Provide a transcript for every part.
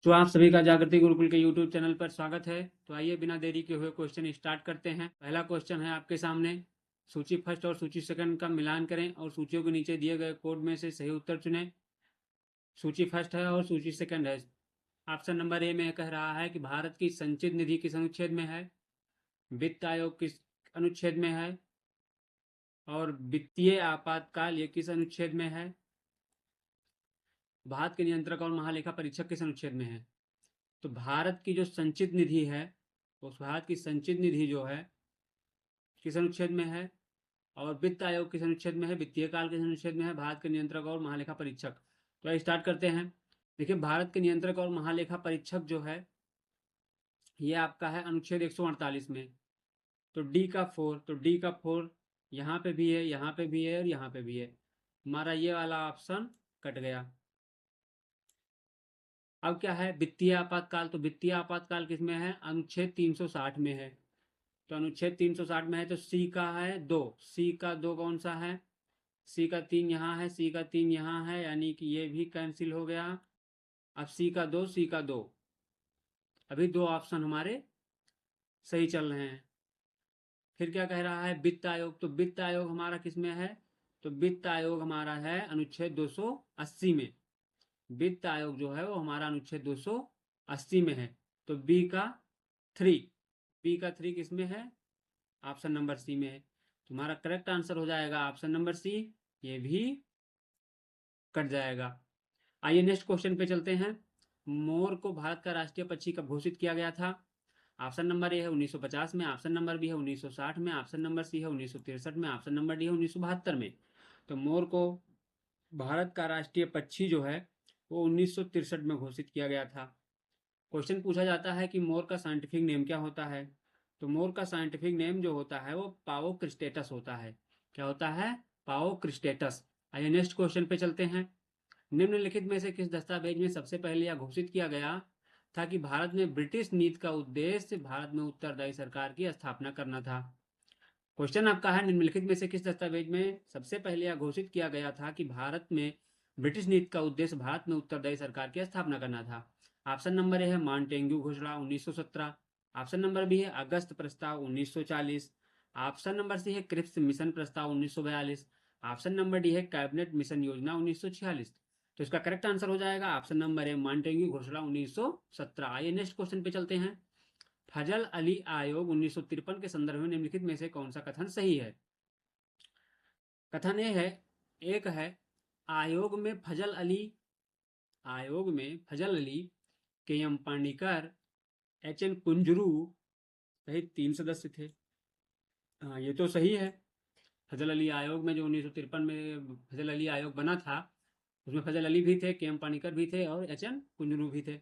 तो आप सभी का जागृति गुरुकुल के YouTube चैनल पर स्वागत है। तो आइए बिना देरी के हुए क्वेश्चन स्टार्ट करते हैं। पहला क्वेश्चन है आपके सामने, सूची फर्स्ट और सूची सेकंड का मिलान करें और सूचियों के नीचे दिए गए कोड में से सही उत्तर चुनें। सूची फर्स्ट है और सूची सेकंड है। ऑप्शन नंबर ए में कह रहा है कि भारत की संचित निधि किस अनुच्छेद में है, वित्त आयोग किस अनुच्छेद में है और वित्तीय आपातकाल ये किस अनुच्छेद में है, भारत के नियंत्रक और महालेखा परीक्षक किस अनुच्छेद में है। तो भारत की जो संचित निधि है, उस भारत की संचित निधि जो है किस अनुच्छेद में है, और वित्त आयोग किस अनुच्छेद में है, वित्तीय काल किस अनुच्छेद में है, भारत के नियंत्रक और महालेखा परीक्षक। तो स्टार्ट करते हैं। देखिए, भारत के नियंत्रक और महालेखा परीक्षक जो है ये आपका है अनुच्छेद 148 में। तो डी का फोर यहाँ पे भी है, यहाँ पे भी है और यहाँ पे भी है। हमारा ये वाला ऑप्शन कट गया। अब क्या है, वित्तीय आपातकाल। तो वित्तीय आपातकाल किस में है, अनुच्छेद 360 में है। तो अनुच्छेद 360 में है तो सी का है 2, सी का 2 कौन सा है, सी का 3 यहाँ है, सी का 3 यहाँ है, यानी कि ये भी कैंसिल हो गया। अब सी का 2, सी का 2, अभी दो ऑप्शन हमारे सही चल रहे हैं। फिर क्या कह रहा है, वित्त आयोग। तो वित्त आयोग हमारा किस में है, तो वित्त आयोग हमारा है अनुच्छेद 280 में। वित्त आयोग जो है वो हमारा अनुच्छेद 280 में है। तो थ्री बी का थ्री किस में है, ऑप्शन नंबर सी में है। तुम्हारा करेक्ट आंसर हो जाएगा ऑप्शन नंबर सी, ये भी कट जाएगा। आइए नेक्स्ट क्वेश्चन पे चलते हैं। मोर को भारत का राष्ट्रीय पक्षी कब घोषित किया गया था। ऑप्शन नंबर ए है 1950 में, ऑप्शन नंबर बी है 1960 में, ऑप्शन नंबर सी है 1963 में, ऑप्शन नंबर डी है 1972 में। तो मोर को भारत का राष्ट्रीय पक्षी जो है वो 1963 में घोषित किया गया था। क्वेश्चन पूछा जाता है कि मोर का साइंटिफिक नेम क्या होता है। तो मोर का साइंटिफिक नेम जो होता है वो पावो क्रिस्टेटस होता है। क्या होता है, पावो क्रिस्टेटस। आइए नेक्स्ट क्वेश्चन पे चलते हैं। निम्नलिखित में से किस दस्तावेज में सबसे पहले यह घोषित किया गया था कि भारत में ब्रिटिश नीति का उद्देश्य भारत में उत्तरदायी सरकार की स्थापना करना था। क्वेश्चन आपका है, निम्नलिखित में से किस दस्तावेज में सबसे पहले यह घोषित किया गया था कि भारत में ब्रिटिश नीति का उद्देश्य भारत में उत्तरदायी सरकार की स्थापना करना था। ऑप्शन नंबर ए है मॉन्टेग्यू घोषणा 1917, ऑप्शन नंबर बी है अगस्त प्रस्ताव 1940, ऑप्शन नंबर सी है क्रिप्स मिशन प्रस्ताव 1942, ऑप्शन नंबर डी है कैबिनेट मिशन योजना 1946। तो इसका करेक्ट आंसर हो जाएगा ऑप्शन नंबर है मॉन्टेग्यू घोषणा 1917। आइए नेक्स्ट क्वेश्चन पे चलते हैं। फजल अली आयोग 1953 के संदर्भ में निम्नलिखित में से कौन सा कथन सही है। कथन ए है, एक है आयोग में फजल अली, के एम पांडिकर, एच एन कुंजरू सहित 3 सदस्य थे। हाँ, ये तो सही है। फजल अली आयोग में जो 1953 में फजल अली आयोग बना था उसमें फजल अली भी थे, के एम पानिकर भी थे और एच एन कुंजरू भी थे।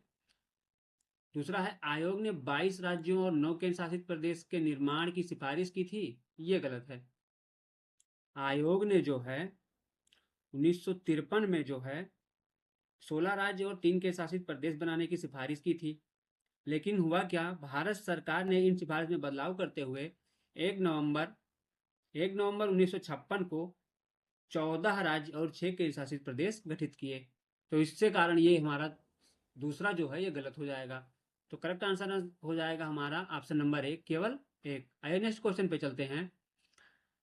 दूसरा है, आयोग ने 22 राज्यों और 9 केंद्र शासित प्रदेश के निर्माण की सिफारिश की थी। ये गलत है। आयोग ने जो है 1953 में जो है 16 राज्य और 3 केंद्र शासित प्रदेश बनाने की सिफारिश की थी। लेकिन हुआ क्या, भारत सरकार ने इन सिफारिश में बदलाव करते हुए 1 नवंबर 1956 को 14 राज्य और 6 केंद्र शासित प्रदेश गठित किए। तो इससे कारण ये हमारा दूसरा जो है ये गलत हो जाएगा। तो करेक्ट आंसर हो जाएगा हमारा ऑप्शन नंबर एक, केवल एक। आइए नेक्स्ट क्वेश्चन पे चलते हैं।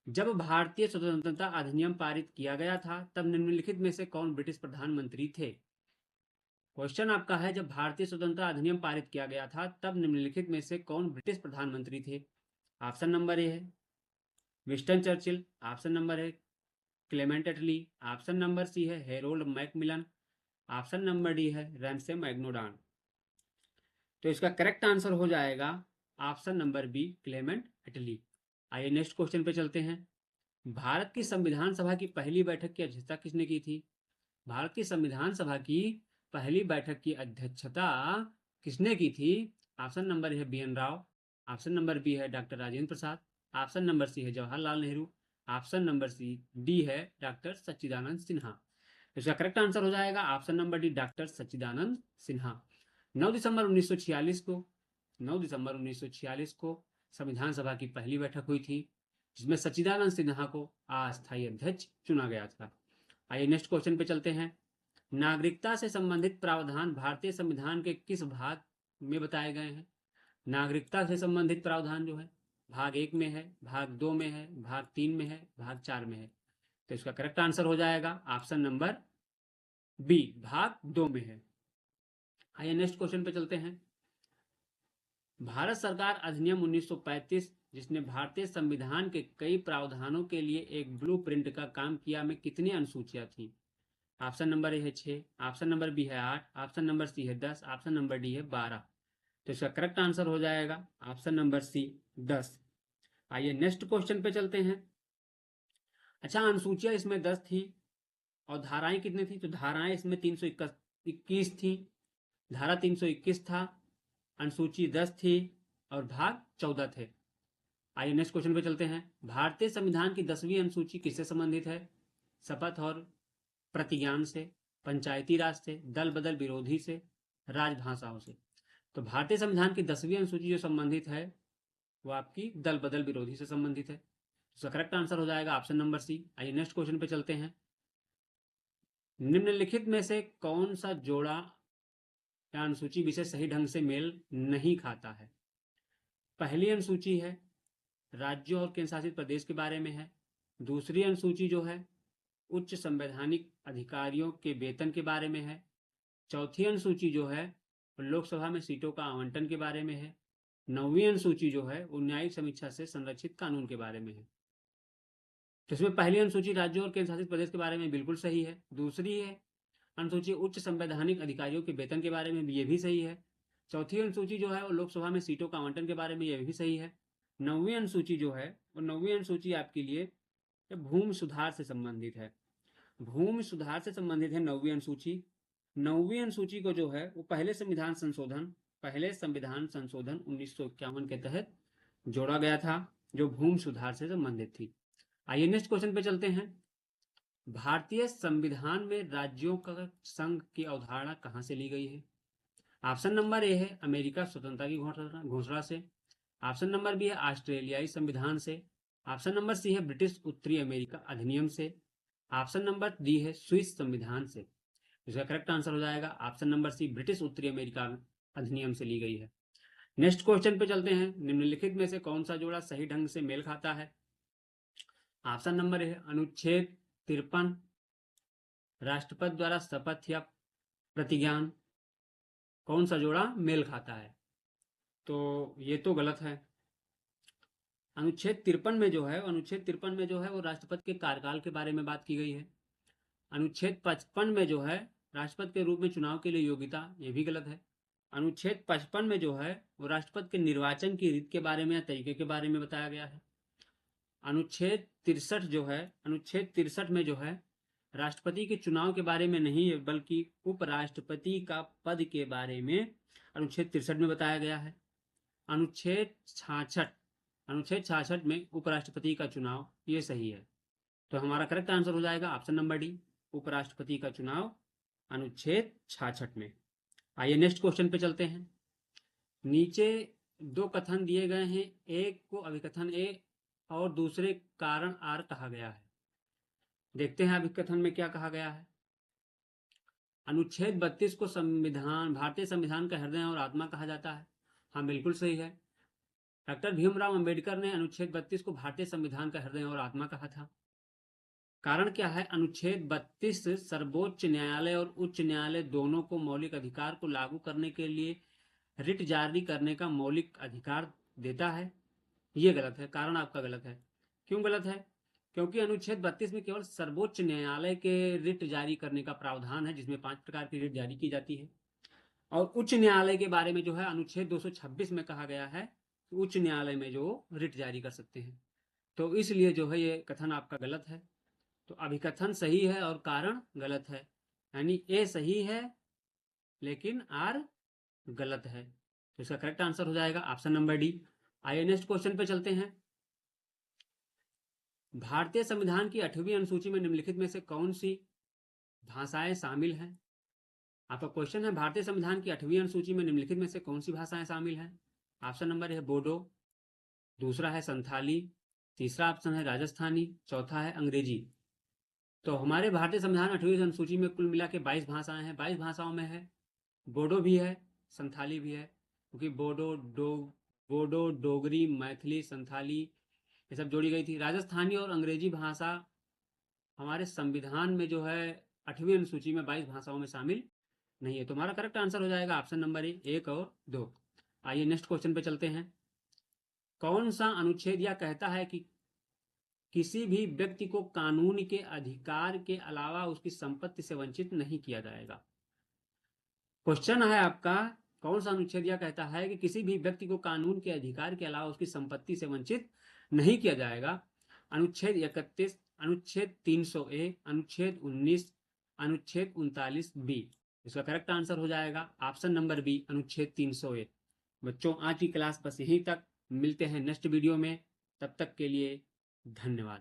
जब भारतीय स्वतंत्रता अधिनियम पारित किया गया था तब निम्नलिखित में से कौन ब्रिटिश प्रधानमंत्री थे। क्वेश्चन आपका है, जब भारतीय स्वतंत्रता अधिनियम पारित किया गया था तब निम्नलिखित में से कौन ब्रिटिश प्रधानमंत्री थे। ऑप्शन नंबर ए है विंस्टन चर्चिल, ऑप्शन नंबर है क्लेमेंट एटली, ऑप्शन नंबर सी है Harold Macmillan, option number D है रैमसे मैग्नोडान। तो इसका करेक्ट आंसर हो जाएगा ऑप्शन नंबर बी, क्लेमेंट एटली। आइए नेक्स्ट क्वेश्चन पे चलते हैं। भारत की संविधान सभा की पहली बैठक की अध्यक्षता किसने की थी। भारत की संविधान सभा की पहली बैठक की अध्यक्षता किसने की थी। ऑप्शन नंबर है B N Rao, option number B है doctor Rajendra Prasad, option number C है Jawaharlal Nehru, option number C D है डॉक्टर सच्चिदानंद सिन्हा। इसका करेक्ट आंसर हो जाएगा option number D, doctor Sachchidanand Sinha. 9 दिसंबर 1946 को 9 दिसंबर 1946 को संविधान सभा की पहली बैठक हुई थी जिसमें सच्चिदानंद सिन्हा को अस्थायी अध्यक्ष चुना गया था। आइए नेक्स्ट क्वेश्चन पे चलते हैं। नागरिकता से संबंधित प्रावधान भारतीय संविधान के किस भाग में बताए गए हैं? नागरिकता से संबंधित प्रावधान जो है भाग 1 में है, भाग 2 में है, भाग 3 में है, भाग 4 में है। तो इसका करेक्ट आंसर हो जाएगा ऑप्शन नंबर बी, भाग 2 में है। आइए नेक्स्ट क्वेश्चन पे चलते हैं। भारत सरकार अधिनियम 1935 जिसने भारतीय संविधान के कई प्रावधानों के लिए एक ब्लूप्रिंट का काम किया में कितनी अनुसूचियां थी? ऑप्शन नंबर ए है 6, ऑप्शन नंबर बी है 8, ऑप्शन नंबर सी है 10, ऑप्शन नंबर डी है 12। तो इसका करेक्ट आंसर हो जाएगा ऑप्शन नंबर सी 10। आइए नेक्स्ट क्वेश्चन पे चलते हैं। अच्छा, अनुसूचियां इसमें 10 थी और धाराएं कितनी थी? तो धाराएं इसमें 321 थी, धारा 321 था, अनुसूची 10 थी और भाग 14 थे। आइए नेक्स्ट क्वेश्चन पे चलते हैं। भारतीय संविधान की 10वीं अनुसूची किससे संबंधित है? शपथ और प्रतिज्ञान से, पंचायती राज से, दल बदल विरोधी से, राजभाषाओं से। तो भारतीय संविधान की 10वीं अनुसूची जो संबंधित है वो आपकी दल बदल विरोधी से संबंधित है। तो करेक्ट आंसर हो जाएगा ऑप्शन नंबर सी। आइए नेक्स्ट क्वेश्चन पे चलते हैं। निम्नलिखित में से कौन सा जोड़ा या अनुसूची विषय सही ढंग से मेल नहीं खाता है? पहली अनुसूची है राज्यों और केंद्र शासित प्रदेश के बारे में है। दूसरी अनुसूची जो है उच्च संवैधानिक अधिकारियों के वेतन के बारे में है। चौथी अनुसूची जो है लोकसभा में सीटों का आवंटन के बारे में है। 9वीं अनुसूची जो है वो न्यायिक समीक्षा से संरक्षित कानून के बारे में है। तो इसमें पहली अनुसूची राज्यों और केंद्र शासित प्रदेश के बारे में बिल्कुल सही है। दूसरी है अनुसूची उच्च संवैधानिक अधिकारियों के वेतन के बारे में भी, ये भी सही है। चौथी अनुसूची जो है वो लोकसभा में सीटों का आवंटन के बारे में, ये भी सही है। 9वीं अनुसूची जो है वो 9वीं अनुसूची आपके लिए भूमि सुधार से संबंधित है। भूमि सुधार से संबंधित है 9वीं अनुसूची। 9वीं अनुसूची को जो है वो पहले संविधान संशोधन 1951 के तहत जोड़ा गया था, जो भूमि सुधार से संबंधित थी। आइए नेक्स्ट क्वेश्चन पे चलते हैं। भारतीय संविधान में राज्यों का संघ की अवधारणा कहां से ली गई है? ऑप्शन नंबर ए है अमेरिका स्वतंत्रता की घोषणा से, ऑप्शन नंबर बी है ऑस्ट्रेलियाई संविधान से, ऑप्शन नंबर सी है ब्रिटिश उत्तरी अमेरिका अधिनियम से, ऑप्शन नंबर डी है स्विस संविधान से। इसका करेक्ट आंसर हो जाएगा ऑप्शन नंबर सी, ब्रिटिश उत्तरी अमेरिका अधिनियम से ली गई है। नेक्स्ट क्वेश्चन पे चलते हैं। निम्नलिखित में से कौन सा जोड़ा सही ढंग से मेल खाता है? ऑप्शन नंबर है अनुच्छेद 53 राष्ट्रपति द्वारा शपथ या प्रतिज्ञान। कौन सा जोड़ा मेल खाता है? तो ये तो गलत है। अनुच्छेद 53 में जो है वो राष्ट्रपति के कार्यकाल के बारे में बात की गई है। अनुच्छेद 55 में जो है राष्ट्रपति के रूप में चुनाव के लिए योग्यता, ये भी गलत है। अनुच्छेद 55 में जो है वो राष्ट्रपति के निर्वाचन की रीत के बारे में या तरीके के बारे में बताया गया है। अनुच्छेद 63 में जो है राष्ट्रपति के चुनाव के बारे में नहीं है, बल्कि उपराष्ट्रपति का पद के बारे में अनुच्छेद 63 में बताया गया है। अनुच्छेद 66 में उपराष्ट्रपति का चुनाव, ये सही है। तो हमारा करेक्ट आंसर हो जाएगा ऑप्शन नंबर डी, उपराष्ट्रपति का चुनाव अनुच्छेद 66 में। आइए नेक्स्ट क्वेश्चन पे चलते हैं। नीचे दो कथन दिए गए हैं, एक को अभिकथन ए और दूसरे कारण आर कहा गया है। देखते हैं अभिकथन में क्या कहा गया है। अनुच्छेद 32 को भारतीय संविधान का हृदय और आत्मा कहा जाता है। हाँ, बिल्कुल सही है। डॉक्टर भीमराव अंबेडकर ने अनुच्छेद 32 को भारतीय संविधान का हृदय और आत्मा कहा था। कारण क्या है? अनुच्छेद 32 सर्वोच्च न्यायालय और उच्च न्यायालय दोनों को मौलिक अधिकार को लागू करने के लिए रिट जारी करने का मौलिक अधिकार देता है। ये गलत है, कारण आपका गलत है। क्यों गलत है? क्योंकि अनुच्छेद 32 में केवल सर्वोच्च न्यायालय के रिट जारी करने का प्रावधान है, जिसमें 5 प्रकार की रिट जारी की जाती है। और उच्च न्यायालय के बारे में जो है अनुच्छेद 226 में कहा गया है कि उच्च न्यायालय में जो रिट जारी कर सकते हैं। तो इसलिए जो है ये कथन आपका गलत है। तो अभिकथन सही है और कारण गलत है, यानी ए सही है लेकिन आर गलत है। तो इसका करेक्ट आंसर हो जाएगा ऑप्शन नंबर डी। आइए नेक्स्ट क्वेश्चन पे चलते हैं। भारतीय संविधान की 8वीं अनुसूची में निम्नलिखित में से कौन सी भाषाएं शामिल हैं? आपका क्वेश्चन है भारतीय संविधान की 8वीं अनुसूची में निम्नलिखित में से कौन सी भाषाएं शामिल हैं? ऑप्शन नंबर है बोडो, दूसरा है संथाली, तीसरा ऑप्शन है राजस्थानी, चौथा है अंग्रेजी। तो हमारे भारतीय संविधान 8वीं अनुसूची में कुल मिला के 22 भाषाएं हैं। 22 भाषाओं में है बोडो भी है, संथाली भी है, क्योंकि बोडो, डोगरी, मैथिली, संथाली ये सब जोड़ी गई थी। राजस्थानी और अंग्रेजी भाषा हमारे संविधान में जो है 8वीं अनुसूची में 22 भाषाओं में शामिल नहीं है। तुम्हारा करेक्ट आंसर हो जाएगा ऑप्शन नंबर ए, 1 और 2। आइए नेक्स्ट क्वेश्चन पे चलते हैं। कौन सा अनुच्छेद यह कहता है कि किसी भी व्यक्ति को कानून के अधिकार के अलावा उसकी संपत्ति से वंचित नहीं किया जाएगा? क्वेश्चन है आपका, कौन सा अनुच्छेद यह कहता है कि किसी भी व्यक्ति को कानून के अधिकार के अलावा उसकी संपत्ति से वंचित नहीं किया जाएगा? अनुच्छेद 31, अनुच्छेद 300 ए, अनुच्छेद 19, अनुच्छेद 39 बी। इसका करेक्ट आंसर हो जाएगा ऑप्शन नंबर बी, अनुच्छेद 300 ए। बच्चों आज की क्लास बस यहीं तक, मिलते हैं नेक्स्ट वीडियो में, तब तक के लिए धन्यवाद।